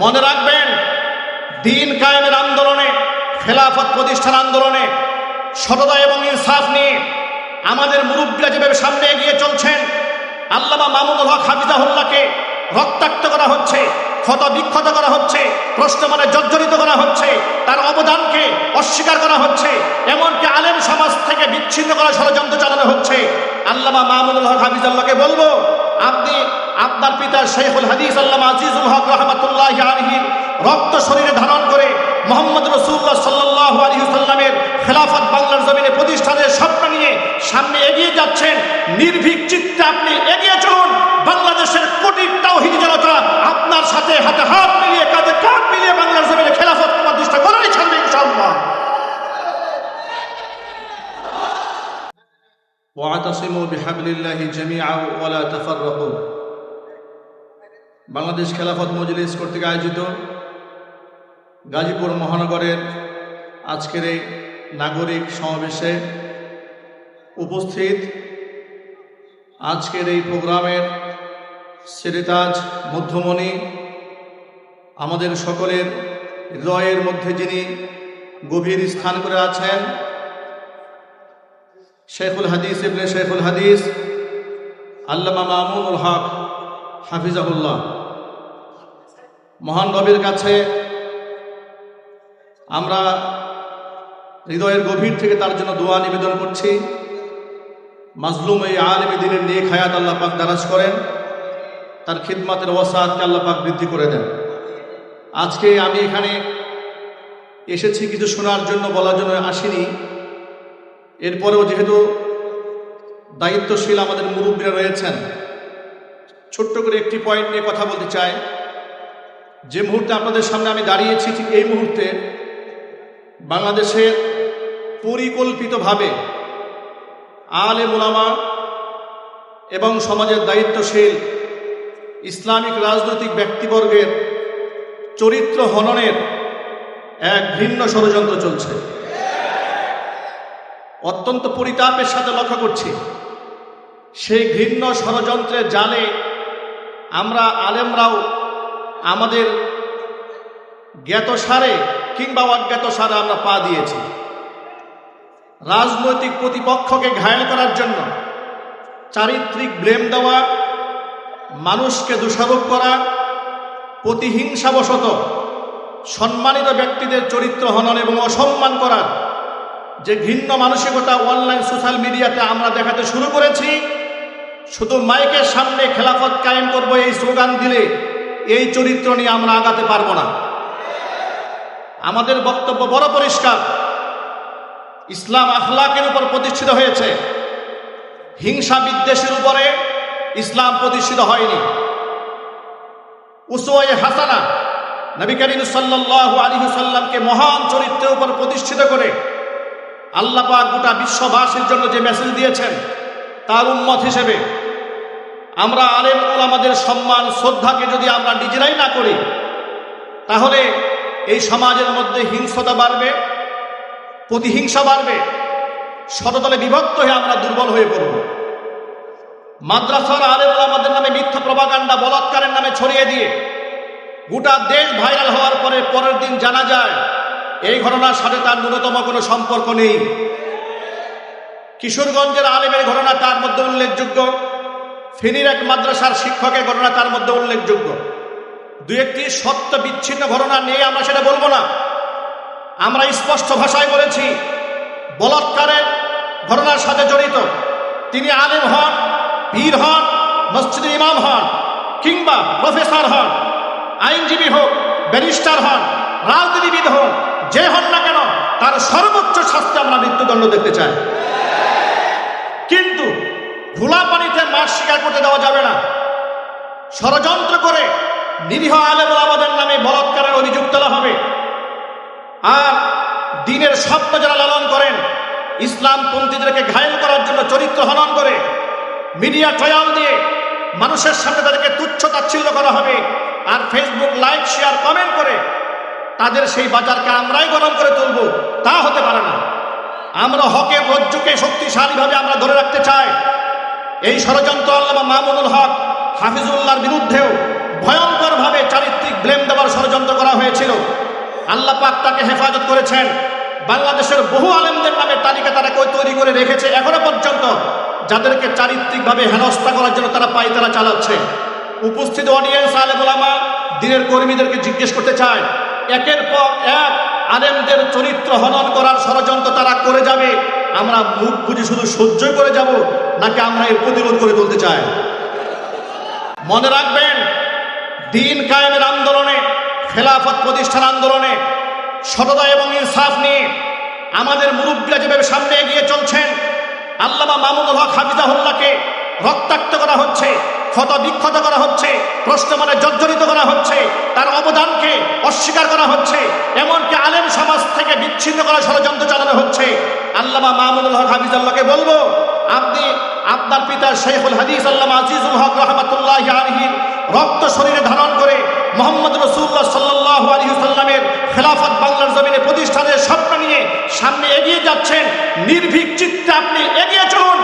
মনে রাখবেন, দিন কায়েমের আন্দোলনে, খেলাফত প্রতিষ্ঠান আন্দোলনে সততা এবং ইনসাফ নিয়ে আমাদের মুরব্বীরা যেভাবে সামনে এগিয়ে চলছেন, আল্লামা মামুনুল হক হাফিজাহুল্লাহকে রক্তাক্ত করা হচ্ছে, ক্ষত বিক্ষত করা হচ্ছে, প্রশ্নমানে জর্জরিত করা হচ্ছে, তার অবদানকে অস্বীকার করা হচ্ছে, এমনকি আলেম সমাজ থেকে বিচ্ছিন্ন করার ষড়যন্ত্র চালানো হচ্ছে। আল্লামা মামুনুল হক হাফিজাহুল্লাহকে বলবো, আপনি আপনার পিতা শাইখুল হাদিস আল্লামা আজিজুল হক রাহমাতুল্লাহি আলাইহির রক্ত শরীরে ধারণ করে মুহাম্মদ রাসূলুল্লাহ সাল্লাল্লাহু আলাইহি ওয়াসাল্লামের খেলাফত বাংলার জমিনে প্রতিষ্ঠানের স্বপ্ন নিয়ে সামনে এগিয়ে যাচ্ছেন। নির্ভীক চিত্তে আপনি এগিয়ে চলুন। বাংলাদেশের কোটি তাওহীদি জনতা আপনার সাথে হাতে হাত মিলিয়ে, কাঁধে কাঁধ মিলিয়ে বাংলার জমিনে খেলাফত প্রতিষ্ঠা করেই ছাড়বে ইনশাআল্লাহ। ওয়াতাসিমু বিহাবলিল্লাহি জামিআ ওয়া লা তাফাররাকু। বাংলাদেশ খেলাফত মজলিস কর্তৃক আয়োজিত গাজীপুর মহানগরের আজকের এই নাগরিক সমাবেশে উপস্থিত, আজকের এই প্রোগ্রামের সিরিতাজ মধ্যমণি, আমাদের সকলের হৃদয়ের মধ্যে যিনি গভীর স্থান করে আছেন, শেখুল হাদিস ইবনে শেখুল হাদিস আল্লামা মামুনুল হক হাফিজাহুল্লাহ। মহান রবের কাছে আমরা হৃদয়ের গভীর থেকে তার জন্য দোয়া নিবেদন করছি। মাজলুম এই আলেমে দ্বীনের নেক হায়াত আল্লাহ পাক দারাজ করেন, তার খিদমতের ওয়াসাতকে আল্লাহ পাক বৃদ্ধি করে দেন। আজকে আমি এখানে এসেছি কিছু শোনার জন্য, বলার জন্য আসিনি। এরপরেও যেহেতু দায়িত্বশীল আমাদের মুরব্বীরা রয়েছেন, ছোট্ট করে একটি পয়েন্ট নিয়ে কথা বলতে চাই। যে মুহূর্তে আপনাদের সামনে আমি দাঁড়িয়েছি, ঠিক এই মুহূর্তে বাংলাদেশের পরিকল্পিতভাবে আলেম উলামা এবং সমাজের দায়িত্বশীল ইসলামিক রাজনৈতিক ব্যক্তিবর্গের চরিত্র হননের এক ভিন্ন ষড়যন্ত্র চলছে। অত্যন্ত পরিতাপের সাথে লক্ষ্য করছি, সেই ঘৃণ্য ষড়যন্ত্রের জালে আমরা আলেমরাও আমাদের জ্ঞাতসারে কিংবা অজ্ঞাতসারে আমরা পা দিয়েছি। রাজনৈতিক প্রতিপক্ষকে ঘায়েল করার জন্য চারিত্রিক ব্লেম দেওয়া, মানুষকে দোষারোপ করা, প্রতিহিংসাবশত সম্মানিত ব্যক্তিদের চরিত্র হনন এবং অসম্মান করার যে ঘৃণ্য মানসিকতা অনলাইন সোশ্যাল মিডিয়াতে আমরা দেখাতে শুরু করেছি, শুধু মাইকের সামনে খেলাফত কায়েম করব এই স্লোগান দিলে এই চরিত্র নিয়ে আমরা আগাতে পারবো না। আমাদের বক্তব্য বড় পরিষ্কার, ইসলাম আখলাকের উপর প্রতিষ্ঠিত হয়েছে, হিংসা বিদ্বেষের উপরে ইসলাম প্রতিষ্ঠিত হয়নি। উসওয়ায়ে হাসানা নবী করিম সাল্লাল্লাহু আলাইহি ওয়াসাল্লামকে মহান চরিত্রের উপর প্রতিষ্ঠিত করে আল্লাহ পাক গোটা বিশ্ববাসীর জন্য যে মেসেজ দিয়েছেন, তার উম্মত হিসেবে আমরা আলেম ওলামাদের সম্মান শ্রদ্ধাকে যদি আমরা নিজেরাই না করি, তাহলে এই সমাজের মধ্যে হিংসতা বাড়বে, প্রতিহিংসা বাড়বে, শততলে বিভক্ত হয়ে আমরা দুর্বল হয়ে পড়ব। মাদ্রাসার আলেম ওলামাদের নামে মিথ্যা প্রপাগান্ডা বলাৎকারের নামে ছড়িয়ে দিয়ে গোটা দেশ ভাইরাল হওয়ার পরে পরের দিন জানা যায় এই ঘটনার সাথে তার ন্যূনতম কোনো সম্পর্ক নেই। কিশোরগঞ্জের আলেমের ঘটনা তার মধ্যে উল্লেখযোগ্য, ফেনীর এক মাদ্রাসার শিক্ষকের ঘটনা তার মধ্যে উল্লেখযোগ্য। দু একটি সত্য বিচ্ছিন্ন ঘটনা নিয়ে আমরা সেটা বলবো না। আমরা স্পষ্ট ভাষায় বলেছি, বলাৎকারের ঘটনার সাথে জড়িত তিনি আলেম হন, পীর হন, মসজিদের ইমাম হন, কিংবা প্রফেসর হন, আইনজীবী হোক, ব্যারিস্টার হন, রাজনীতিবিদ হন, যে হন না কেন, তার সর্বোচ্চ শাস্তি আমরা মৃত্যুদণ্ড দেখতে চাই। কিন্তু ধুলা পানিতে মাছ শিকার করতে দেওয়া যাবে না। ষড়যন্ত্র করে নিরীহ আলেম ওলামাদের নামে বলাৎকারের অভিযোগ তোলা হবে। আর দ্বীনের স্বপ্ন যারা লালন করেন, ইসলামপন্থীদেরকে ঘায়েল করার জন্য চরিত্র হনন করে মিডিয়া ট্রায়াল দিয়ে মানুষের সামনে তাদেরকে তুচ্ছ তাচ্ছিল্য করা হবে। আর ফেসবুক লাইক, শেয়ার, কমেন্ট করে তাদের সেই বাজারকে আমরাই গরম করে তুলব, তা হতে পারে না। আমরা হকের রজ্জুকে শক্তিশালীভাবে আমরা ধরে রাখতে চাই। এই ষড়যন্ত্র আল্লামা মামুনুল হক হাফিজুল্লাহর বিরুদ্ধেও ভয়ঙ্করভাবে চারিত্রিক ব্লেম দেওয়ার ষড়যন্ত্র হয়েছিল, আল্লাহ পাক তাকে হেফাজত করেছেন। বাংলাদেশের বহু আলেমদের নামের তালিকা তারা তৈরি করে রেখেছে এখনো পর্যন্ত, যাদেরকে চারিত্রিকভাবে হেনস্থা করার জন্য তারা পায়তারা চালাচ্ছে। উপস্থিত অডিয়েন্স, আলেম ওলামা, দ্বীনের কর্মীদেরকে জিজ্ঞেস করতে চায়, একের পর এক আলেমদের চরিত্র হনন করার ষড়যন্ত্র তারা করে যাবে, আমরা মুখ বুঝে শুধু সহ্যই করে যাব, নাকি আমরা এর প্রতিরোধ করে তুলতে চাই? মনে রাখবেন, দ্বীন কায়েমের আন্দোলনে, খেলাফত প্রতিষ্ঠান আন্দোলনে সততা এবং ইনসাফ নিয়ে আমাদের মুরব্বীরা যেভাবে সামনে এগিয়ে চলছেন, আল্লামা মামুনুল হক হাফিজাহুল্লাহকে রক্তাক্ত করা হচ্ছে, ক্ষত বিক্ষত করা হচ্ছে, প্রশ্নমানে জর্জরিত করা হচ্ছে, তার অবদানকে অস্বীকার করা হচ্ছে, এমনকি আলেম সমাজ থেকে বিচ্ছিন্ন করার ষড়যন্ত্র চালানো হচ্ছে। আল্লামা মামুনুল হক হাফিজাহুল্লাহকে বলবো, আপনি আপনার পিতা শেখুল হাদিস আল্লামা আজিজুল হক রহমাতুল্লাহি আলাইহির রক্ত শরীরে ধারণ করে মুহাম্মদ রাসূলুল্লাহ সাল্লাল্লাহু আলাইহি ওয়াসাল্লামের খেলাফত বাংলার জমিনে প্রতিষ্ঠানের স্বপ্ন নিয়ে সামনে এগিয়ে যাচ্ছেন। নির্ভীক চিত্তে আপনি এগিয়ে চলুন।